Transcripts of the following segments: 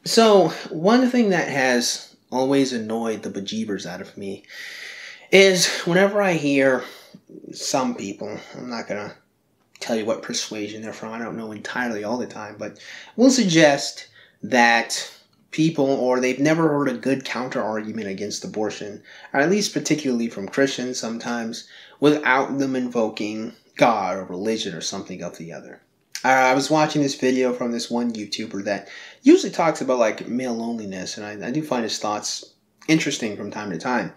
So, one thing that has always annoyed the bejeebers out of me is whenever I hear some people, I'm not going to tell you what persuasion they're from, I don't know entirely all the time, but will suggest that people, or they've never heard a good counter-argument against abortion, or at least particularly from Christians sometimes, without them invoking God or religion or something of the other. I was watching this video from this one YouTuber that usually talks about like male loneliness, and I do find his thoughts interesting from time to time.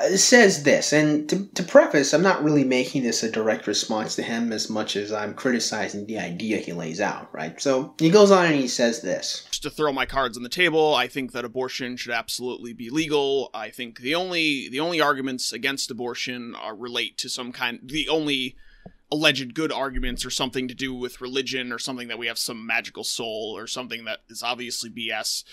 It says this, and to preface, I'm not really making this a direct response to him as much as I'm criticizing the idea he lays out, right? So he goes on and he says this. Just to throw my cards on the table, I think that abortion should absolutely be legal. I think the only arguments against abortion relate to the only alleged good arguments or something to do with religion or something that we have some magical soul or something that is obviously BS.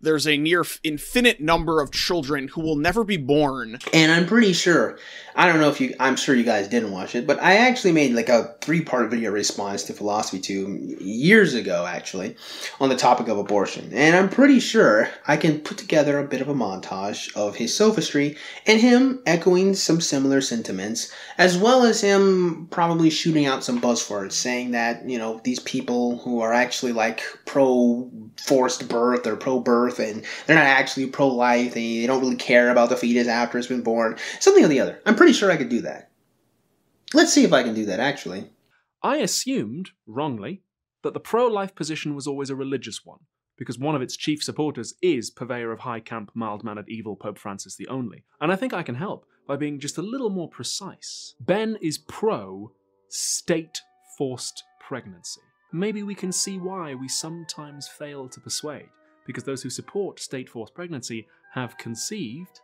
There's a near infinite number of children who will never be born. And I'm pretty sure, I'm sure you guys didn't watch it, but I actually made like a 3-part video response to Philosophy2 years ago, actually, on the topic of abortion. And I'm pretty sure I can put together a bit of a montage of his sophistry and him echoing some similar sentiments, as well as him probably shooting out some buzzwords saying that, you know, these people who are actually like pro-forced birth or pro-birth, and they're not actually pro-life, they don't really care about the fetus after it's been born, something or the other. I'm pretty sure I could do that. Let's see if I can do that, actually. I assumed, wrongly, that the pro-life position was always a religious one, because one of its chief supporters is purveyor of high-camp, mild-mannered, evil Pope Francis the Only. And I think I can help by being just a little more precise. Ben is pro-state-forced pregnancy. Maybe we can see why we sometimes fail to persuade, because those who support state-forced pregnancy have conceived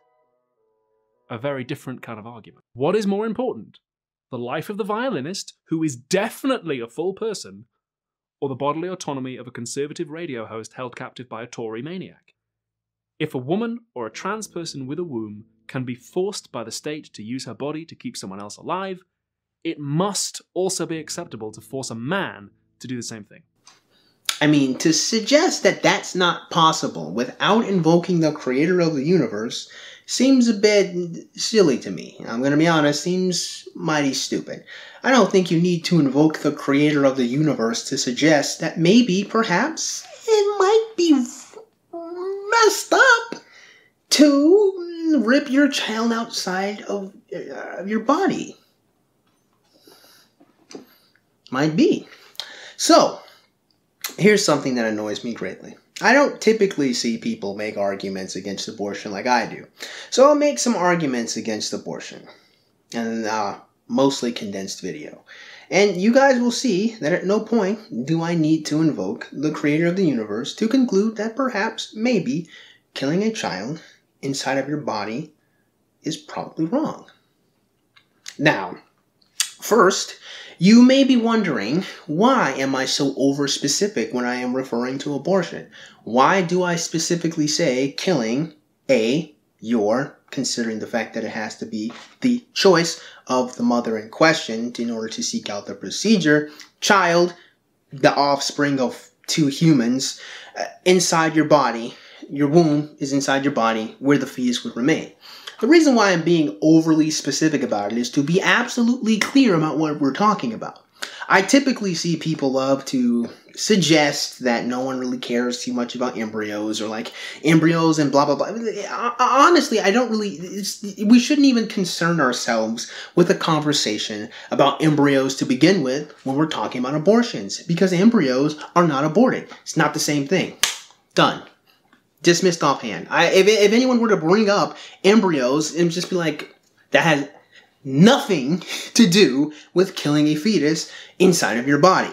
a very different kind of argument. What is more important? The life of the violinist, who is definitely a full person, or the bodily autonomy of a conservative radio host held captive by a Tory maniac? If a woman or a trans person with a womb can be forced by the state to use her body to keep someone else alive, it must also be acceptable to force a man to do the same thing. I mean, to suggest that that's not possible without invoking the creator of the universe seems a bit silly to me. I'm going to be honest, seems mighty stupid. I don't think you need to invoke the creator of the universe to suggest that maybe, perhaps, it might be messed up to rip your child outside of your body. Might be. So, here's something that annoys me greatly. I don't typically see people make arguments against abortion like I do. So I'll make some arguments against abortion. And mostly condensed video. And you guys will see that at no point do I need to invoke the creator of the universe to conclude that perhaps, maybe, killing a child inside of your body is probably wrong. Now, first, you may be wondering, why am I so over-specific when I am referring to abortion? Why do I specifically say killing considering the fact that it has to be the choice of the mother in question in order to seek out the procedure, child, the offspring of 2 humans, inside your body, your womb is inside your body where the fetus would remain. The reason why I'm being overly specific about it is to be absolutely clear about what we're talking about. I typically see people love to suggest that no one really cares too much about embryos, or like embryos and blah blah blah. Honestly, I don't really, we shouldn't even concern ourselves with a conversation about embryos to begin with when we're talking about abortions, because embryos are not aborted. It's not the same thing. Done. Dismissed offhand. If anyone were to bring up embryos and just be like, that has nothing to do with killing a fetus inside of your body.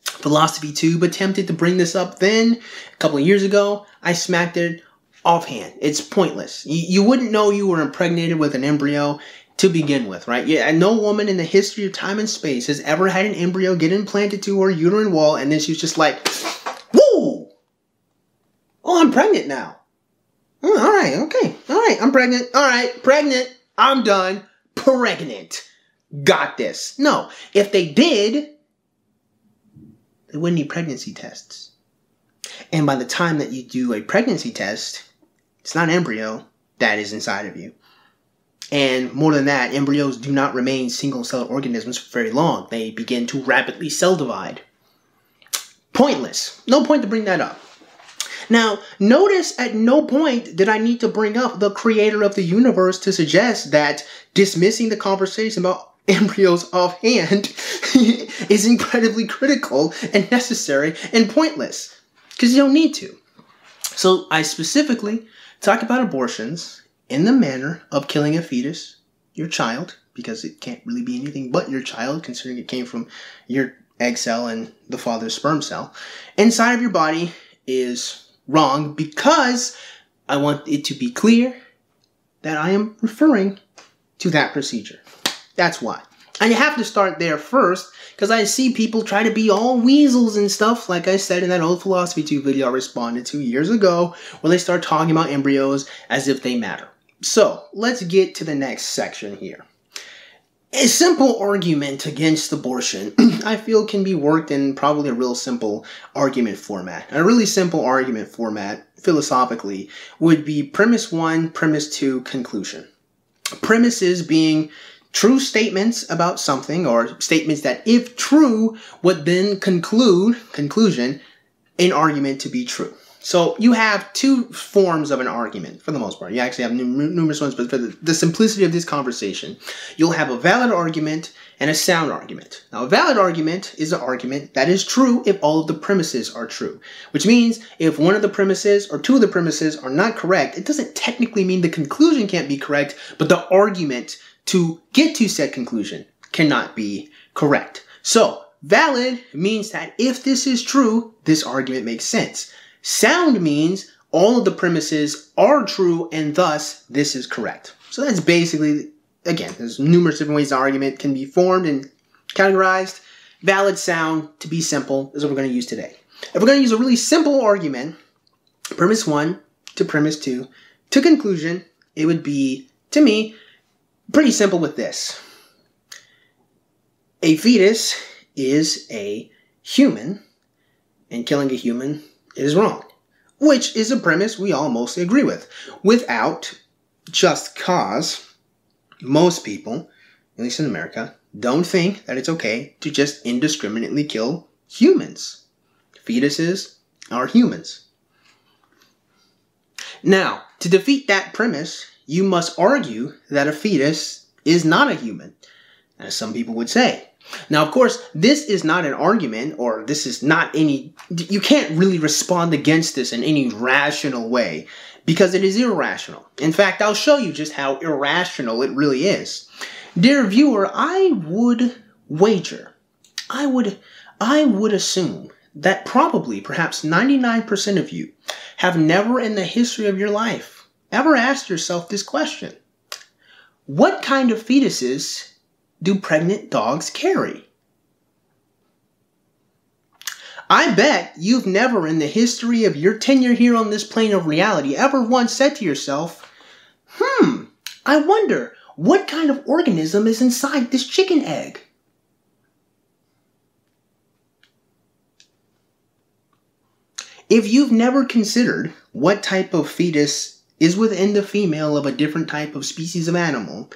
Philosophy2 attempted to bring this up then, a couple of years ago. I smacked it offhand. It's pointless. You wouldn't know you were impregnated with an embryo to begin with, right? Yeah, no woman in the history of time and space has ever had an embryo get implanted to her uterine wall and then she's just like, woo! Oh, I'm pregnant now. Oh, all right, okay. All right, I'm pregnant. All right, pregnant. I'm done. Pregnant. Got this. No, if they did, they wouldn't need pregnancy tests. And by the time that you do a pregnancy test, it's not an embryo that is inside of you. And more than that, embryos do not remain single-celled organisms for very long. They begin to rapidly cell divide. Pointless. No point to bring that up. Now, notice at no point did I need to bring up the creator of the universe to suggest that dismissing the conversation about embryos offhand is incredibly critical and necessary and pointless. Because you don't need to. So I specifically talk about abortions in the manner of killing a fetus, your child, because it can't really be anything but your child, considering it came from your egg cell and the father's sperm cell, inside of your body is wrong, because I want it to be clear that I am referring to that procedure. That's why. And you have to start there first, because I see people try to be all weasels and stuff, like I said in that old Philosophy 2 video I responded to years ago, where they start talking about embryos as if they matter. So, let's get to the next section here. A simple argument against abortion, I feel, can be worked in probably a real simple argument format. A really simple argument format, philosophically, would be premise 1, premise 2, conclusion. Premises being true statements about something, or statements that, if true, would then conclusion, an argument to be true. So you have two forms of an argument, for the most part. You actually have numerous ones, but for the simplicity of this conversation, you'll have a valid argument and a sound argument. Now, a valid argument is an argument that is true if all of the premises are true, which means if one of the premises or two of the premises are not correct, it doesn't technically mean the conclusion can't be correct, but the argument to get to said conclusion cannot be correct. So, valid means that if this is true, this argument makes sense. Sound means all of the premises are true and thus this is correct. So that's basically, again, there's numerous different ways the argument can be formed and categorized. Valid, sound, to be simple, is what we're going to use today. If we're going to use a really simple argument, premise 1 to premise 2 to conclusion, it would be, to me, pretty simple with this. A fetus is a human, and killing a human is wrong, which is a premise we all mostly agree with. Without just cause, most people, at least in America, don't think that it's okay to just indiscriminately kill humans. Fetuses are humans. Now, to defeat that premise, you must argue that a fetus is not a human, as some people would say. Now, of course, this is not an argument, or this is not any, you can't really respond against this in any rational way, because it is irrational. In fact, I'll show you just how irrational it really is. Dear viewer, I would wager, I would assume that probably, perhaps 99% of you have never in the history of your life ever asked yourself this question. What kind of fetuses do pregnant dogs carry? I bet you've never in the history of your tenure here on this plane of reality ever once said to yourself, I wonder what kind of organism is inside this chicken egg? If you've never considered what type of fetus is within the female of a different type of species of animal,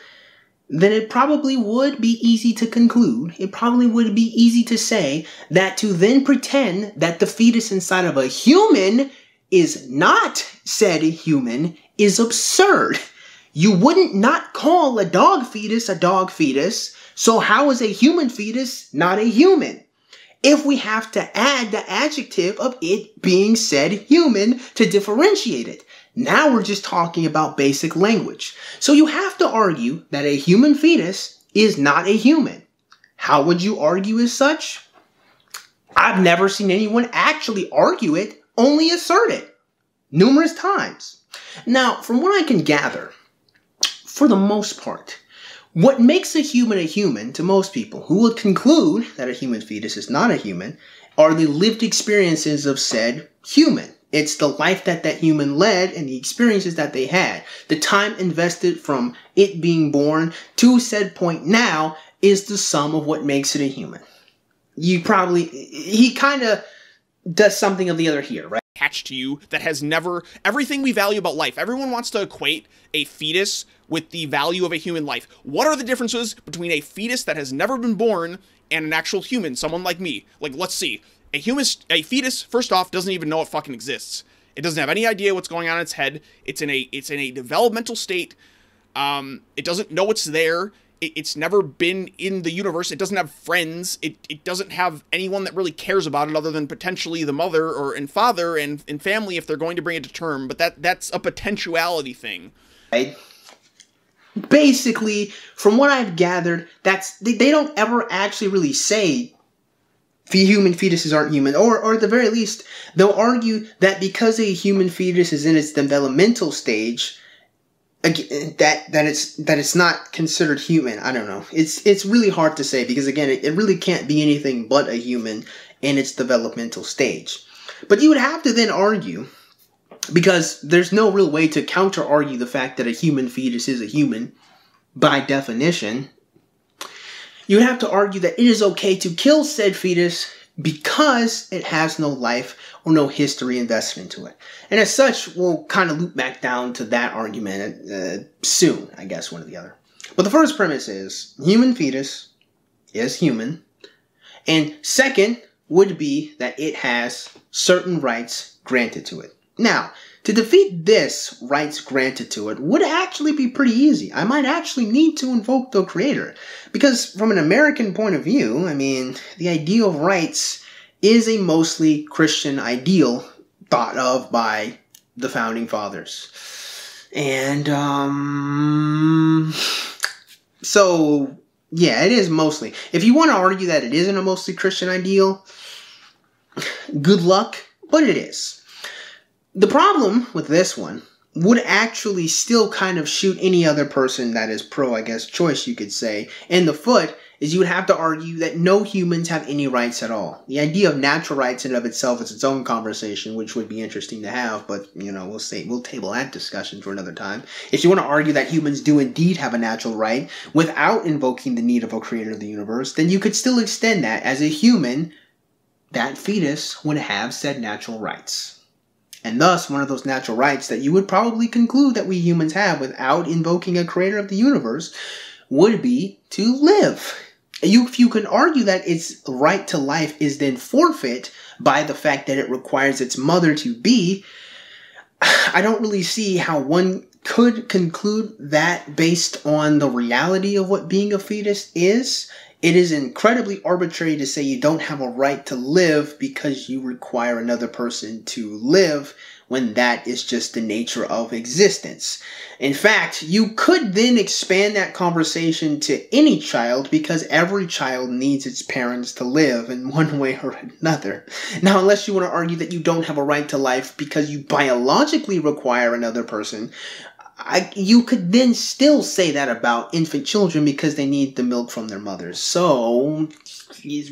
then it probably would be easy to conclude, it probably would be easy to say that to then pretend that the fetus inside of a human is not said human is absurd. You wouldn't not call a dog fetus, so how is a human fetus not a human? If we have to add the adjective of it being said human to differentiate it. Now we're just talking about basic language. So you have to argue that a human fetus is not a human. How would you argue as such? I've never seen anyone actually argue it, only assert it. Numerous times. Now, from what I can gather, for the most part, what makes a human to most people who would conclude that a human fetus is not a human are the lived experiences of said human. It's the life that that human led and the experiences that they had. The time invested from it being born to said point now is the sum of what makes it a human. He kind of does something of the other here, right? Attached to you that has never, everything we value about life, everyone wants to equate a fetus with the value of a human life. What are the differences between a fetus that has never been born and an actual human, someone like me? Like, let's see. A fetus, first off, doesn't even know it fucking exists. It doesn't have any idea what's going on in its head. It's in a developmental state. It doesn't know it's there. It's never been in the universe. It doesn't have friends. It doesn't have anyone that really cares about it other than potentially the mother and father and family if they're going to bring it to term. But that's a potentiality thing. Right? Basically, from what I've gathered, they don't ever actually really say human fetuses aren't human, or at the very least, they'll argue that because a human fetus is in its developmental stage, that it's not considered human. I don't know. It's really hard to say because again, it really can't be anything but a human in its developmental stage. But you would have to then argue, because there's no real way to counter-argue the fact that a human fetus is a human by definition. You would have to argue that it is okay to kill said fetus because it has no life or no history invested into it. And as such, we'll kind of loop back down to that argument soon, I guess, one or the other. But the first premise is, human fetus is human. And second would be that it has certain rights granted to it. Now, to defeat this rights granted to it would actually be pretty easy. I might actually need to invoke the Creator. Because from an American point of view, I mean, the ideal of rights is a mostly Christian ideal thought of by the Founding Fathers. And, so, yeah, it is mostly. If you want to argue that it isn't a mostly Christian ideal, good luck, but it is. The problem with this one would actually still kind of shoot any other person that is pro, I guess, choice, you could say, in the foot, is you would have to argue that no humans have any rights at all. The idea of natural rights in and of itself is its own conversation, which would be interesting to have, but, you know, we'll table that discussion for another time. If you want to argue that humans do indeed have a natural right without invoking the need of a creator of the universe, then you could still extend that as a human, that fetus would have said natural rights. And thus, one of those natural rights that you would probably conclude that we humans have without invoking a creator of the universe would be to live. If you can argue that its right to life is then forfeit by the fact that it requires its mother to be, I don't really see how one could conclude that based on the reality of what being a fetus is. It is incredibly arbitrary to say you don't have a right to live because you require another person to live when that is just the nature of existence. In fact, you could then expand that conversation to any child because every child needs its parents to live in one way or another. Now, unless you want to argue that you don't have a right to life because you biologically require another person, you could then still say that about infant children because they need the milk from their mothers, so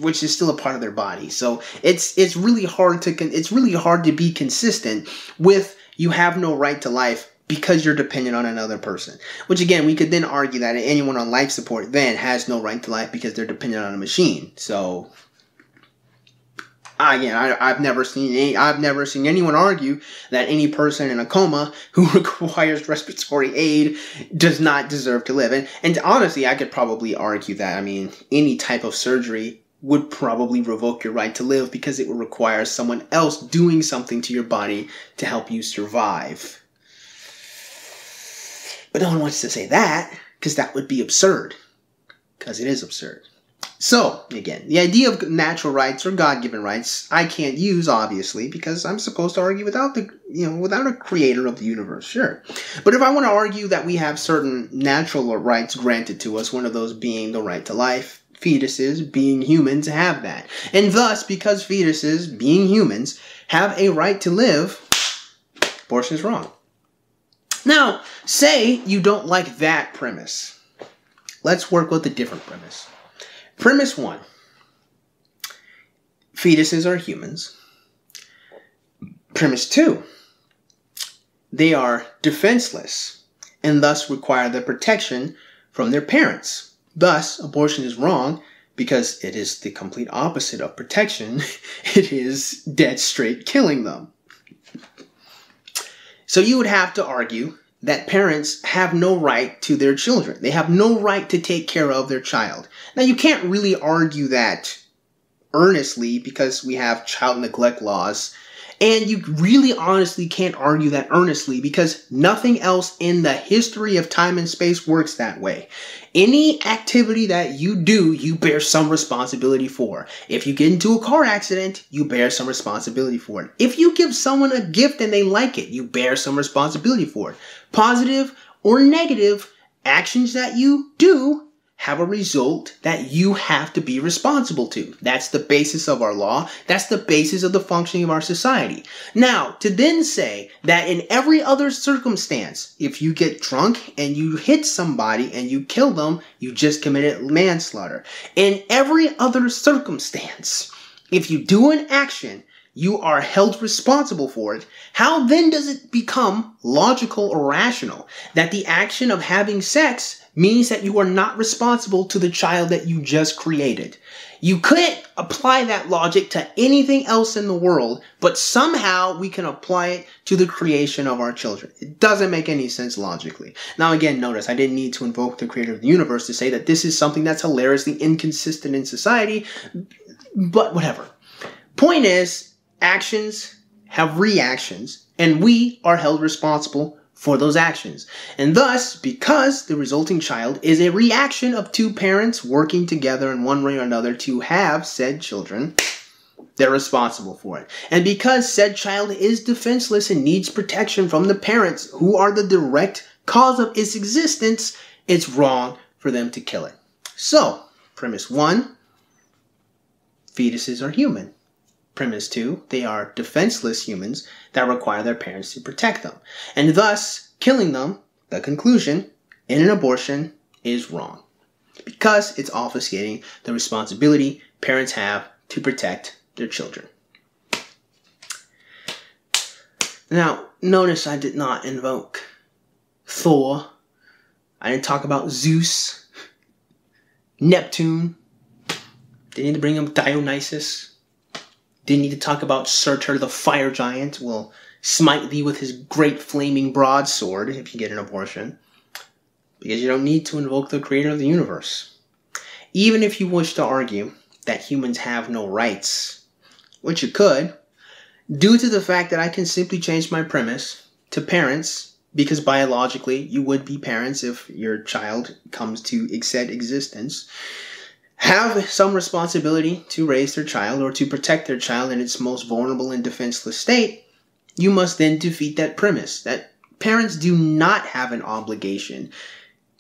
which is still a part of their body. So it's really hard to be consistent with you have no right to life because you're dependent on another person. Which again, we could then argue that anyone on life support then has no right to life because they're dependent on a machine. So again, I've never seen anyone argue that any person in a coma who requires respiratory aid does not deserve to live. And honestly, I could probably argue that, I mean, any type of surgery would probably revoke your right to live because it would require someone else doing something to your body to help you survive. But no one wants to say that because that would be absurd. Because it is absurd. So, again, the idea of natural rights or God-given rights, I can't use, obviously, because I'm supposed to argue without a creator of the universe, sure. But if I want to argue that we have certain natural rights granted to us, one of those being the right to life, fetuses, being humans, have that. And thus, because fetuses, being humans, have a right to live, abortion is wrong. Now, say you don't like that premise. Let's work with a different premise. Premise 1. Fetuses are humans. Premise 2. They are defenseless and thus require the protection from their parents. Thus, abortion is wrong because it is the complete opposite of protection. It is dead straight killing them. So you would have to argue that parents have no right to their children. They have no right to take care of their child. Now, you can't really argue that earnestly because we have child neglect laws. And you really honestly can't argue that earnestly because nothing else in the history of time and space works that way. Any activity that you do, you bear some responsibility for. If you get into a car accident, you bear some responsibility for it. If you give someone a gift and they like it, you bear some responsibility for it. Positive or negative actions that you do have a result that you have to be responsible to. That's the basis of our law. That's the basis of the functioning of our society. Now, to then say that in every other circumstance, if you get drunk and you hit somebody and you kill them, you just committed manslaughter. In every other circumstance, if you do an action, you are held responsible for it. How then does it become logical or rational that the action of having sex means that you are not responsible to the child that you just created? You couldn't apply that logic to anything else in the world, but somehow we can apply it to the creation of our children. It doesn't make any sense logically. Now again, notice I didn't need to invoke the creator of the universe to say that this is something that's hilariously inconsistent in society, but whatever. Point is, actions have reactions, and we are held responsible for those actions. And thus, because the resulting child is a reaction of two parents working together in one way or another to have said children, they're responsible for it. And because said child is defenseless and needs protection from the parents who are the direct cause of its existence, it's wrong for them to kill it. So, premise 1, fetuses are human. Premise 2, they are defenseless humans that require their parents to protect them. And thus, killing them, the conclusion, in an abortion is wrong. Because it's obfuscating the responsibility parents have to protect their children. Now, notice I did not invoke Thor. I didn't talk about Zeus, Neptune. Didn't need to bring up Dionysus. Didn't need to talk about Surtur the fire giant will smite thee with his great flaming broadsword if you get an abortion. Because you don't need to invoke the creator of the universe. Even if you wish to argue that humans have no rights, which you could, due to the fact that I can simply change my premise to parents, because biologically you would be parents if your child comes to said existence, have some responsibility to raise their child or to protect their child in its most vulnerable and defenseless state, you must then defeat that premise, that parents do not have an obligation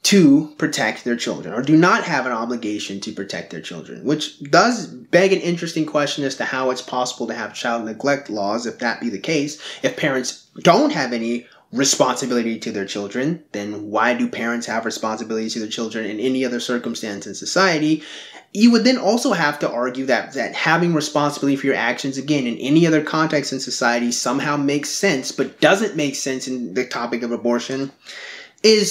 to protect their children, or do not have an obligation to protect their children, which does beg an interesting question as to how it's possible to have child neglect laws if that be the case. If parents don't have any responsibility to their children, then why do parents have responsibility to their children in any other circumstance in society? You would then also have to argue that having responsibility for your actions, again, in any other context in society somehow makes sense, but doesn't make sense in the topic of abortion,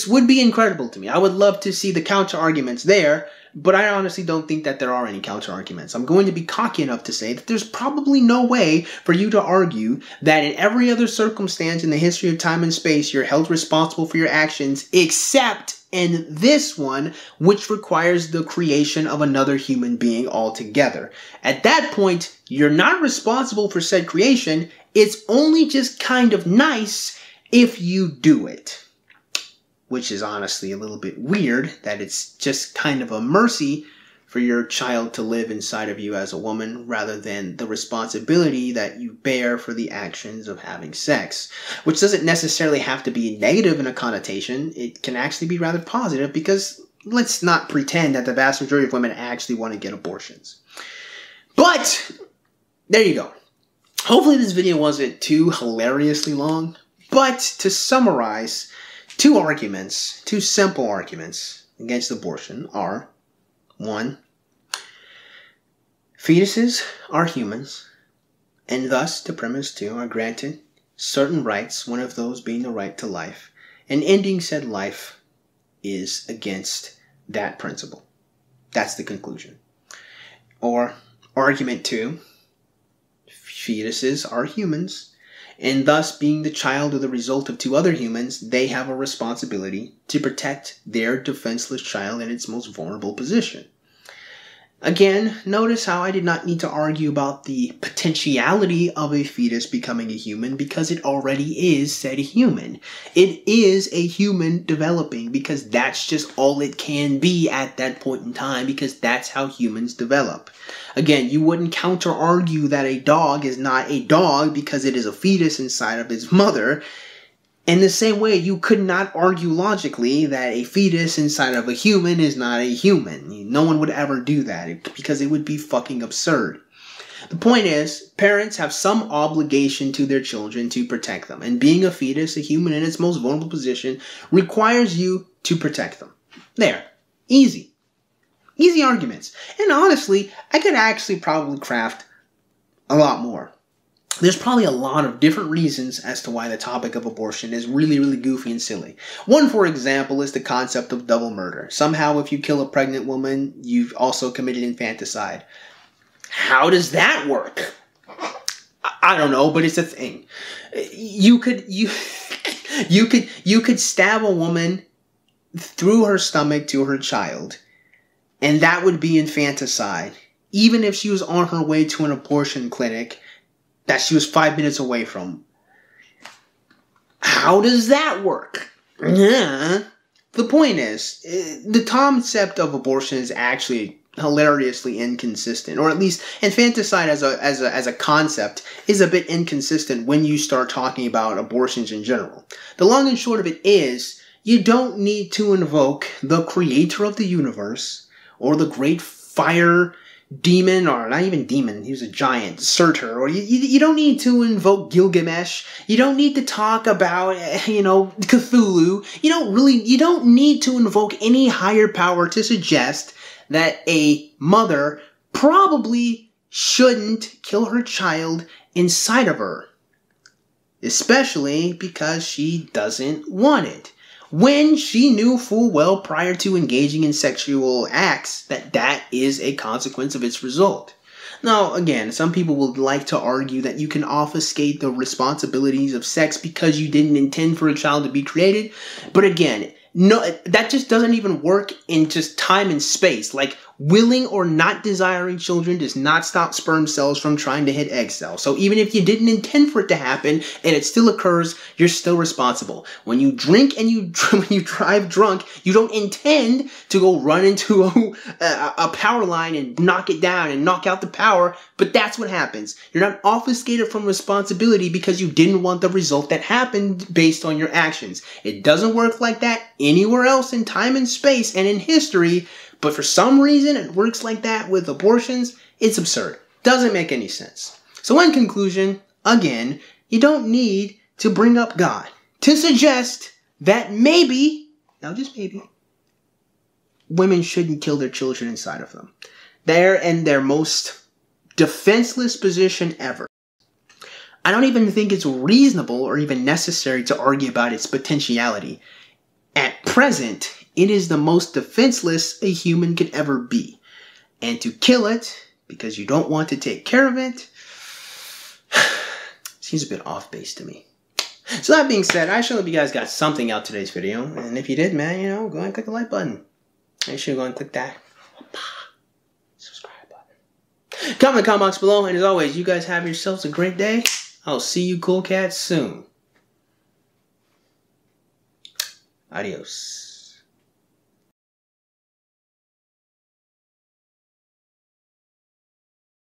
would be incredible to me. I would love to see the counter arguments there, but I honestly don't think that there are any counter arguments. I'm going to be cocky enough to say that there's probably no way for you to argue that in every other circumstance in the history of time and space, you're held responsible for your actions, except in this one, which requires the creation of another human being altogether. At that point, you're not responsible for said creation. It's only just kind of nice if you do it. Which is honestly a little bit weird that it's just kind of a mercy for your child to live inside of you as a woman rather than the responsibility that you bear for the actions of having sex. Which doesn't necessarily have to be negative in a connotation. It can actually be rather positive because let's not pretend that the vast majority of women actually want to get abortions. But there you go. Hopefully this video wasn't too hilariously long. But to summarize, two simple arguments against abortion are: 1, fetuses are humans, and thus, to premise 2, are granted certain rights, one of those being the right to life, and ending said life is against that principle. That's the conclusion. Or argument 2, fetuses are humans, and thus being the child or the result of 2 other humans, they have a responsibility to protect their defenseless child in its most vulnerable position. Again, notice how I did not need to argue about the potentiality of a fetus becoming a human because it already is said human. It is a human developing because that's just all it can be at that point in time because that's how humans develop. Again, you wouldn't counter-argue that a dog is not a dog because it is a fetus inside of its mother. In the same way, you could not argue logically that a fetus inside of a human is not a human. No one would ever do that because it would be fucking absurd. The point is, parents have some obligation to their children to protect them. And being a fetus, a human in its most vulnerable position, requires you to protect them. There. Easy. Easy arguments. And honestly, I could actually probably craft a lot more. There's probably a lot of different reasons as to why the topic of abortion is really, really goofy and silly. One, for example, is the concept of double murder. Somehow, if you kill a pregnant woman, you've also committed infanticide. How does that work? I don't know, but it's a thing. You could stab a woman through her stomach to her child, and that would be infanticide, even if she was on her way to an abortion clinic that she was 5 minutes away from. How does that work? The point is, the concept of abortion is actually hilariously inconsistent, or at least infanticide as a concept is a bit inconsistent when you start talking about abortions in general. The long and short of it is, you don't need to invoke the creator of the universe, or the great fire demon, or not even demon, he was a giant, Surtur, or you don't need to invoke Gilgamesh, you don't need to talk about, Cthulhu, you don't need to invoke any higher power to suggest that a mother probably shouldn't kill her child inside of her. Especially because she doesn't want it. When she knew full well prior to engaging in sexual acts that is a consequence of its result. Now, again, some people would like to argue that you can obfuscate the responsibilities of sex because you didn't intend for a child to be created. But again, no, that just doesn't even work in just time and space. Like, willing or not desiring children does not stop sperm cells from trying to hit egg cells. So even if you didn't intend for it to happen and it still occurs, you're still responsible. When you drink and when you drive drunk, you don't intend to go run into a power line and knock it down and knock out the power, but that's what happens. You're not obfuscated from responsibility because you didn't want the result that happened based on your actions. It doesn't work like that anywhere else in time and space and in history. But for some reason, it works like that with abortions. It's absurd. Doesn't make any sense. So in conclusion, again, you don't need to bring up God to suggest that maybe, now just maybe, women shouldn't kill their children inside of them. They're in their most defenseless position ever. I don't even think it's reasonable or even necessary to argue about its potentiality. At present, it is the most defenseless a human could ever be. And to kill it, because you don't want to take care of it, seems a bit off-base to me. So that being said, I sure hope you guys got something out of today's video. And if you did, man, go ahead and click the like button. Make sure you go and click that subscribe button. Comment in the comment box below. And as always, you guys have yourselves a great day. I'll see you cool cats soon. Adios.